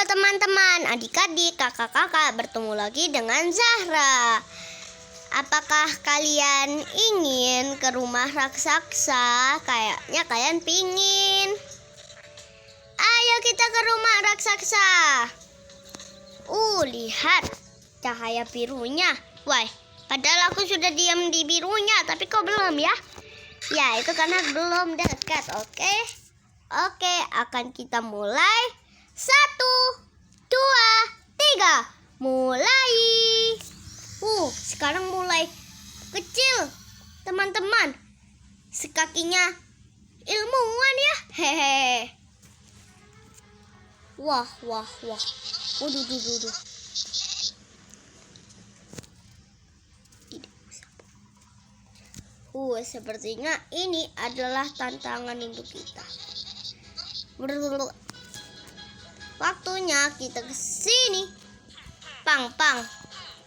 Halo teman-teman, adik-adik, kakak-kakak, bertemu lagi dengan Zahra. Apakah kalian ingin ke rumah raksasa? Kayaknya kalian pingin. Ayo kita ke rumah raksasa. Lihat cahaya birunya. Wah, padahal aku sudah diam di birunya, tapi kok belum ya? Ya, itu karena belum dekat, oke? Oke, akan kita mulai. 1, 2, 3, mulai. Sekarang mulai kecil, teman-teman. Sekakinya ilmuwan ya, hehe. Wah. Waduh. Sepertinya ini adalah tantangan untuk kita. Waktunya kita ke sini. Pang,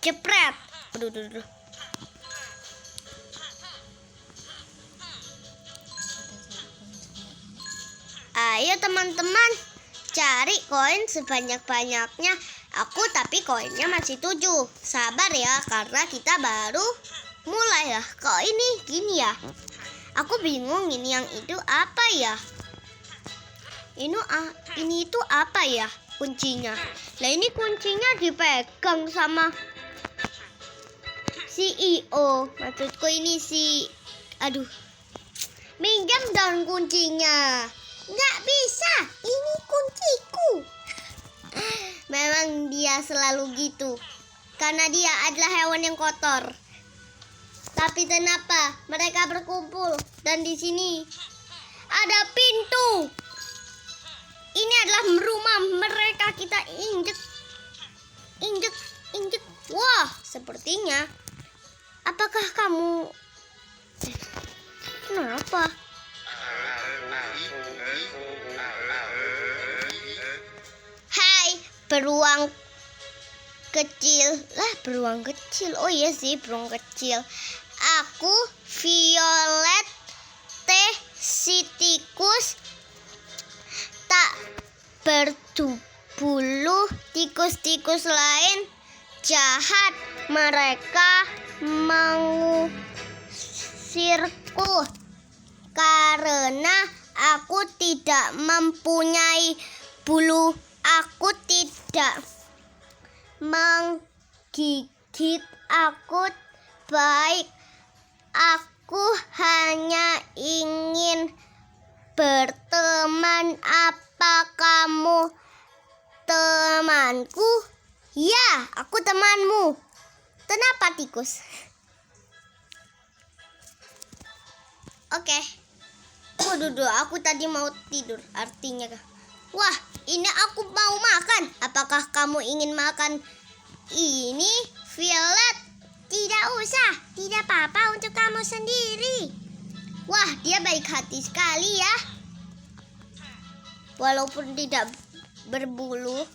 jepret. Aduh. Ayo teman-teman, cari koin sebanyak-banyaknya. Tapi koinnya masih 7. Sabar ya, karena kita baru mulai ya. Kok ini gini ya? Aku bingung ini yang itu apa ya? Ini itu apa ya kuncinya? Nah, ini kuncinya dipegang sama CEO. Maksudku ini minjam dong kuncinya. Nggak bisa, ini kunciku. Memang dia selalu gitu, karena dia adalah hewan yang kotor. Tapi kenapa mereka berkumpul dan di sini ada pintu? Ini adalah rumah mereka, kita injek. Wah, sepertinya. Apakah kamu? Kenapa? Hai, beruang kecil. Oh iya sih, beruang kecil. Aku Violet si tikus tak berbulu. Tikus-tikus lain jahat. Mereka mengusirku karena aku tidak mempunyai bulu. Aku tidak menggigit. Aku baik. Aku hanya ingin berteman. Apa kamu temanku? Ya, aku temanmu. Kenapa tikus? Oke. Waduh, aku tadi mau tidur. Artinya wah, ini aku mau makan. Apakah kamu ingin makan ini, Violet? Tidak usah. Tidak apa-apa untuk kamu sendiri. Wah, dia baik hati sekali ya. Walaupun tidak berbulu,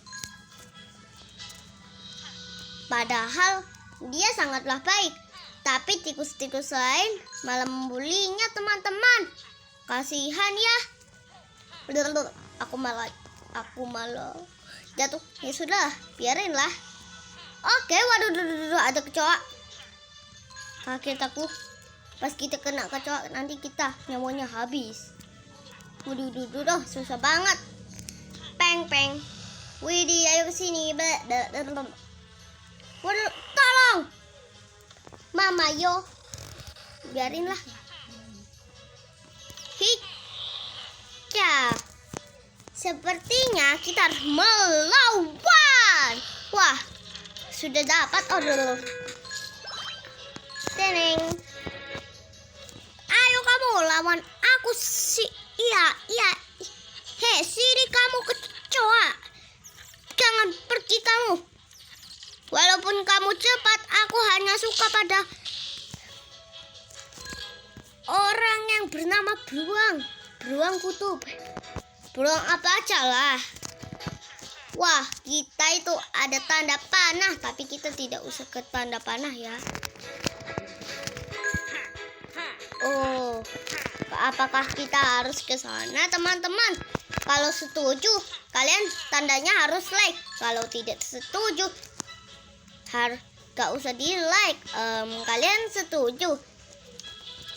padahal dia sangatlah baik. Tapi tikus-tikus lain malah membulinya, teman-teman. Kasihan ya. Aku malah jatuh. Ya sudah, biarinlah. Oke, waduh, ada kecoa. Kaget aku. Pas kita kena kecoa, nanti kita nyawanya habis. Waduh, susah banget. Peng. Widih, ayo kesini. Waduh, tolong. Mama, yo. Biarinlah. Ya. Sepertinya kita harus melawan. Wah, sudah dapat. Teneng. Ayo kamu lawan aku Iya. Hei, sini kamu kecoa. Jangan pergi kamu. Walaupun kamu cepat, aku hanya suka pada orang yang bernama beruang kutub. Beruang apa aja lah. Wah, kita itu ada tanda panah, tapi kita tidak usah ke tanda panah ya. Apakah kita harus ke sana, teman-teman? Kalau setuju, kalian tandanya harus like. Kalau tidak setuju, gak usah di like. Kalian setuju.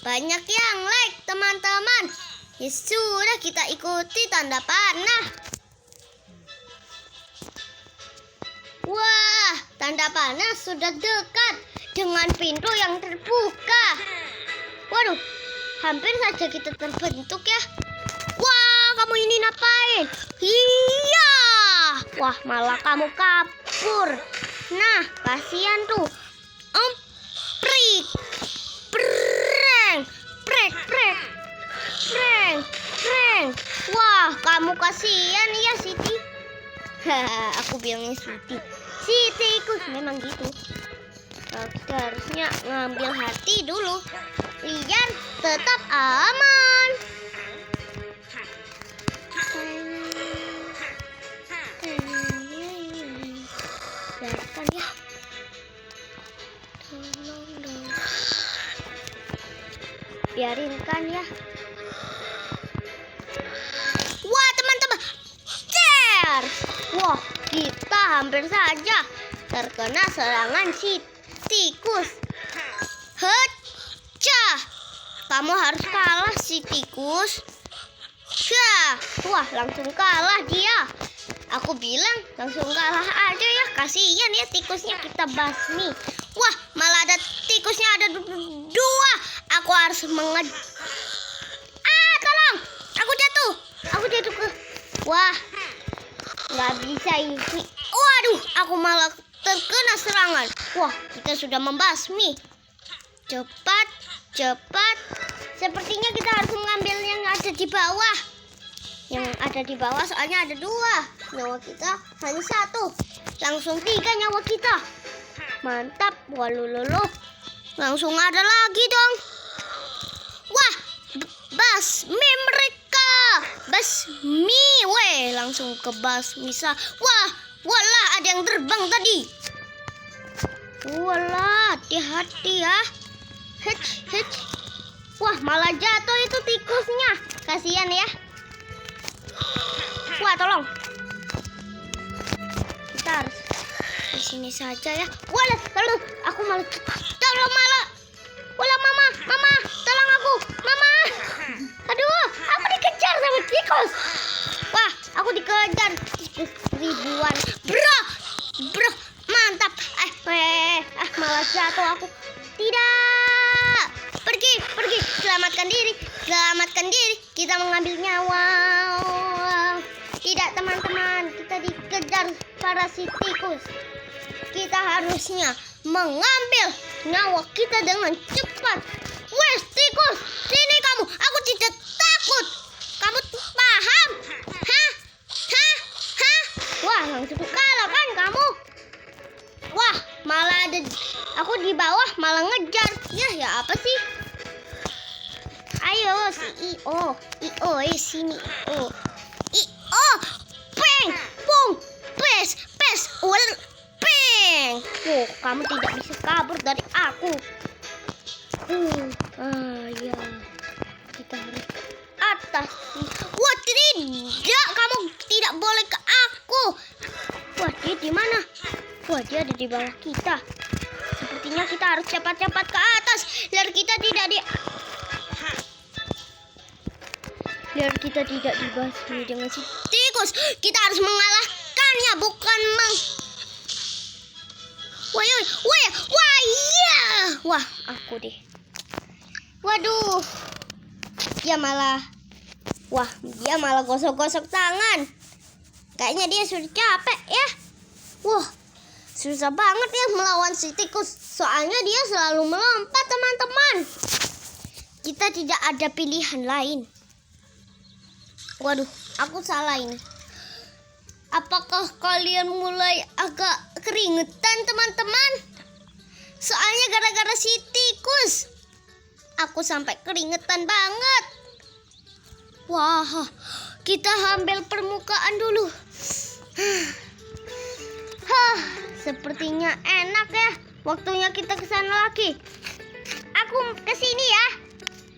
Banyak yang like, teman-teman. Ya sudah, kita ikuti tanda panah. Wah, tanda panah sudah dekat dengan pintu yang terbuka. Waduh, hampir saja kita terbentuk ya. Wah, kamu ini ngapain? Iya. Wah, malah kamu kabur. Nah, kasihan tuh. Prik. Preng. Prek. Preng. Wah, kamu kasihan ya, Siti. Aku bilangnya Siti. Sitikus memang gitu. Kita harusnya ngambil hati dulu. Biar tetap aman. Biarkan ya. Tolong dong. Biarinkan ya. Wah, teman-teman. Wah, kita hampir saja terkena serangan si tikus. Hecah. Kamu harus kalah si tikus. Wah, langsung kalah dia. Aku bilang langsung kalah aja ya. Kasihan ya tikusnya, kita basmi. Wah, malah ada tikusnya ada dua. Aku harus tolong. Aku jatuh ke. Wah, nggak bisa ini. Waduh, aku malah terkena serangan. Wah, kita sudah membasmi. Cepat. Sepertinya kita harus mengambil yang ada di bawah. Yang ada di bawah soalnya ada dua. Nyawa kita hanya satu. Langsung 3 nyawa kita. Mantap. Walululu. Langsung ada lagi dong. Wah, basmi mereka. Basmi. Weh, langsung ke basmi. Walah, ada yang terbang tadi. Walah, hati-hati ya. Hech. Wah, malah jatuh itu tikusnya. Kasihan ya. Wah, tolong. Kita harus di sini saja ya. Walah, aku malah. Walah, mama, tolong aku, mama. Aduh, aku dikejar sama tikus. Wah, aku dikejar tikus ribuan. Bro, mantap. Malah jatuh aku. Tidak. Pergi. Selamatkan diri. Kita mengambil nyawa. Tidak, teman-teman. Kita dikejar para si tikus. Kita harusnya mengambil nyawa kita dengan cepat. Wes, tikus, sini kamu. Aku tidak takut. Kamu paham? Hah? Wah, langsung kalah kan kamu? Wah, malah ada aku di bawah malah ngejar. Ya apa sih? Ayo si IO, sini IO, peng, pung, pes, peng. Oh, kamu tidak bisa kabur dari aku. Ya, kita harus ke atas. Wah, tidak, kamu tidak boleh ke aku. Wah, dia di mana? Wah, dia ada di bawah kita. Sepertinya kita harus cepat-cepat ke atas. Biar kita tidak dibasmi dengan si tikus. Kita harus mengalahkannya, bukan Wah, aku deh. Waduh. Dia malah gosok-gosok tangan. Kayaknya dia sudah capek ya. Wah, susah banget ya melawan si tikus. Soalnya dia selalu melompat, teman-teman. Kita tidak ada pilihan lain. Waduh, aku salah ini. Apakah kalian mulai agak keringetan, teman-teman? Soalnya gara-gara si tikus, aku sampai keringetan banget. Wah, kita ambil permukaan dulu. Sepertinya enak ya. Waktunya kita ke sana lagi. Aku ke sini ya.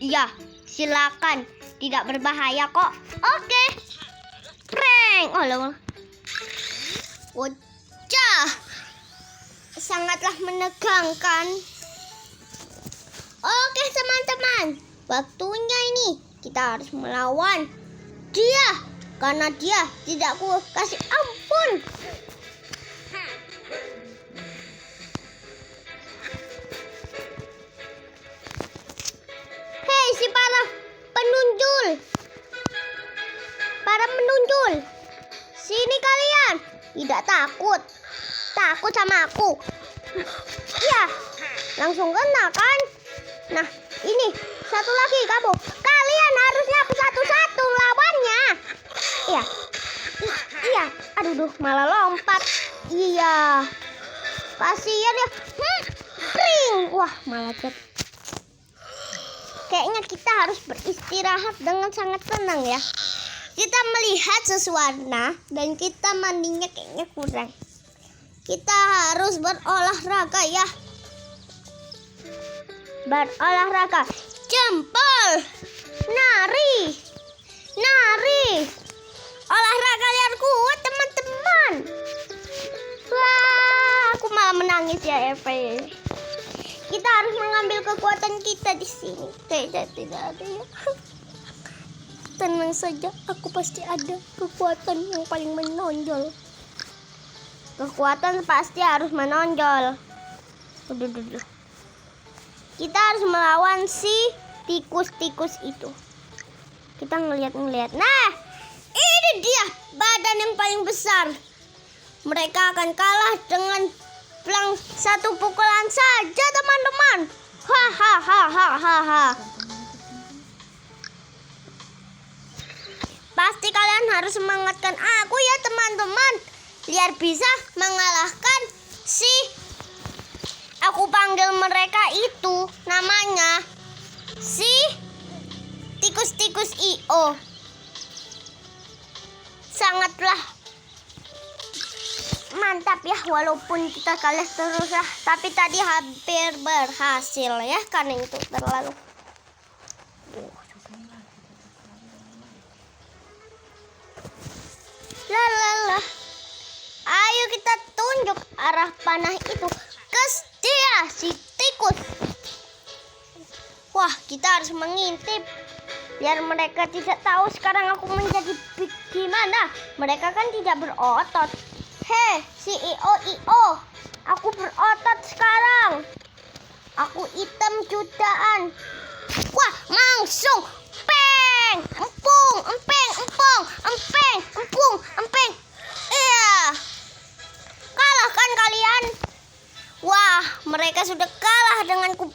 Iya, silakan. Tidak berbahaya kok. Oke. Peng. Oh, wajah. Sangatlah menegangkan. Oke teman-teman, waktunya ini kita harus melawan dia karena dia tidak ku kasih ampun. Hei si para penunjul, sini kalian. Tidak takut sama aku? Ya, langsung kena kan? Nah, ini satu lagi kamu. Kalian harusnya satu-satu lawannya. Iya. Aduh, malah lompat. Iya. Kasihan ya. Pring. Wah, malah jatuh. Kayaknya kita harus beristirahat dengan sangat tenang ya. Kita melihat sesuatu dan kita mandinya kayaknya kurang. Kita harus berolahraga ya. Berolahraga. Jempol. Nari. Olahraga yang kuat teman-teman. Wah, aku malah menangis ya Eve. Kita harus mengambil kekuatan kita di sini. Tidak ada ya. Tenang saja, aku pasti ada kekuatan yang paling menonjol. Kekuatan pasti harus menonjol. Kita harus melawan si tikus-tikus itu. Kita ngeliat. Nah, ini dia badan yang paling besar. Mereka akan kalah dengan satu pukulan saja teman-teman. Hahaha. Pasti kalian harus semangatkan aku ya teman-teman, biar bisa mengalahkan si aku panggil mereka itu namanya si tikus-tikus IO. Sangatlah mantap ya, walaupun kita kalah terus lah, tapi tadi hampir berhasil ya, karena itu terlalu Lalalala. Ayo kita tunjuk arah panah itu ke dia, si tikus. Wah, kita harus mengintip biar mereka tidak tahu sekarang aku menjadi gimana. Mereka kan tidak berotot. Hei, si IO, aku berotot sekarang. Aku hitam jutaan. Wah, langsung peng, empung. Iya. Kalah kan kalian? Wah, mereka sudah kalah denganku.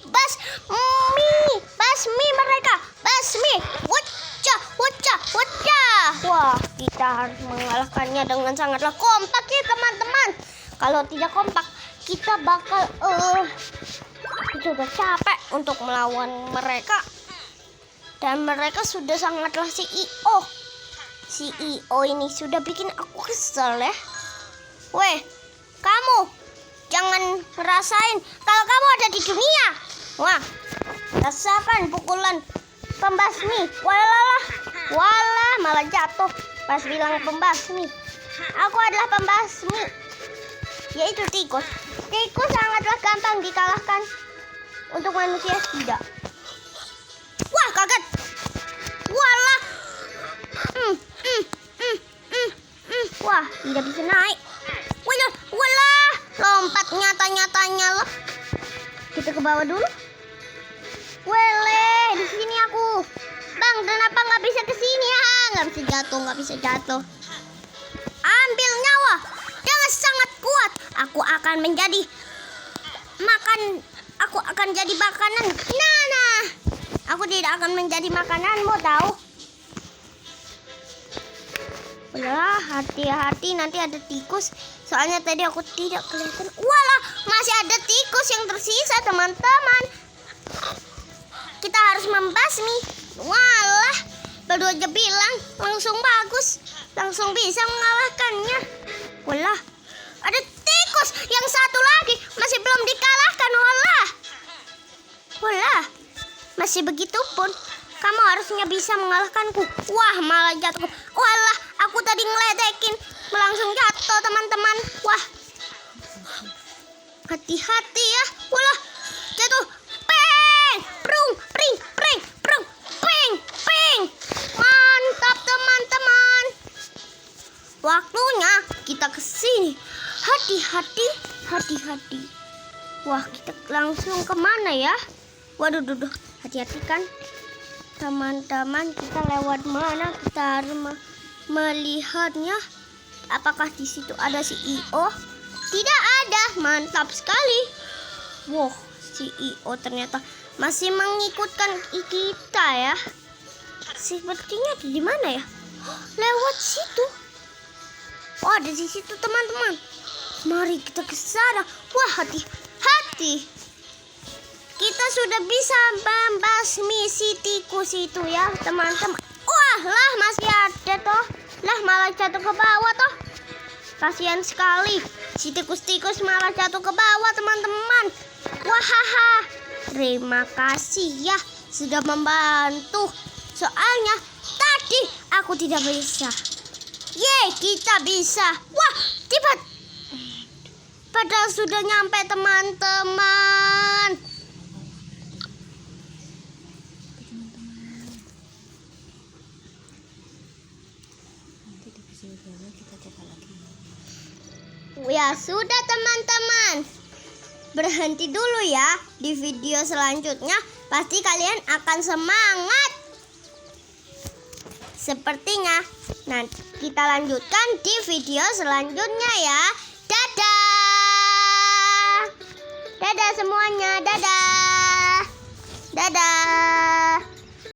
Basmi mereka. Wacah. Wah, kita harus mengalahkannya dengan sangatlah kompak ya teman-teman. Kalau tidak kompak, kita bakal sudah capek untuk melawan mereka. Dan mereka sudah sangatlah si IO ini sudah bikin aku kesel ya. Weh, kamu jangan ngerasain kalau kamu ada di dunia. Wah, rasakan pukulan pembasmi. Walah, malah jatuh pas bilang pembasmi. Aku adalah pembasmi, yaitu tikus. Tikus sangatlah gampang dikalahkan. Untuk manusia tidak. Wah, kaget. Walah. Wah, tidak bisa naik. Walah, lompat nyata-nyatanya loh. Kita ke bawah dulu. Wele, di sini aku. Bang, kenapa nggak bisa ke sini ya? Nggak bisa jatuh. Ambil nyawa. Jangan sangat kuat. Aku akan jadi makanan. Nah. Aku tidak akan menjadi makananmu, tahu? Udahlah, hati-hati nanti ada tikus. Soalnya tadi aku tidak kelihatan. Walah, masih ada tikus yang tersisa, teman-teman. Kita harus membasmi. Walah, baru aja bilang langsung bagus. Langsung bisa mengalahkannya. Walah, ada tikus yang satu lagi masih belum dikalahkan. Walah, masih begitu pun kamu harusnya bisa mengalahkanku. Wah, malah jatuh. Walah, Aku tadi ngeledekin, langsung jatuh teman-teman. Wah, hati-hati ya. Walah, jatuh. Peng, prung, pring, pring, prung, peng, peng. Mantap teman-teman. Waktunya kita ke sini. Hati-hati, hati-hati. Wah, kita langsung kemana ya? Waduh, hati-hati kan. Teman-teman, kita lewat mana? Kita harus melihatnya. Apakah di situ ada CEO? Tidak ada. Mantap sekali. Wow, CEO ternyata masih mengikutkan kita ya. Sepertinya di mana ya? Lewat situ. Oh, ada di situ teman-teman. Mari kita ke sana. Wah, hati-hati. Kita sudah bisa membasmi si tikus itu ya teman-teman. Wah, lah masih ada toh. Lah malah jatuh ke bawah toh. Kasihan sekali. Si tikus-tikus malah jatuh ke bawah teman-teman. Wahaha. Terima kasih ya sudah membantu. Soalnya tadi aku tidak bisa. Yeay, kita bisa. Wah, cepat. Padahal sudah nyampe teman-teman. Ya sudah teman-teman, berhenti dulu ya. Di video selanjutnya pasti kalian akan semangat. Sepertinya nanti kita lanjutkan di video selanjutnya ya. Dadah. Dadah semuanya, dadah. Dadah.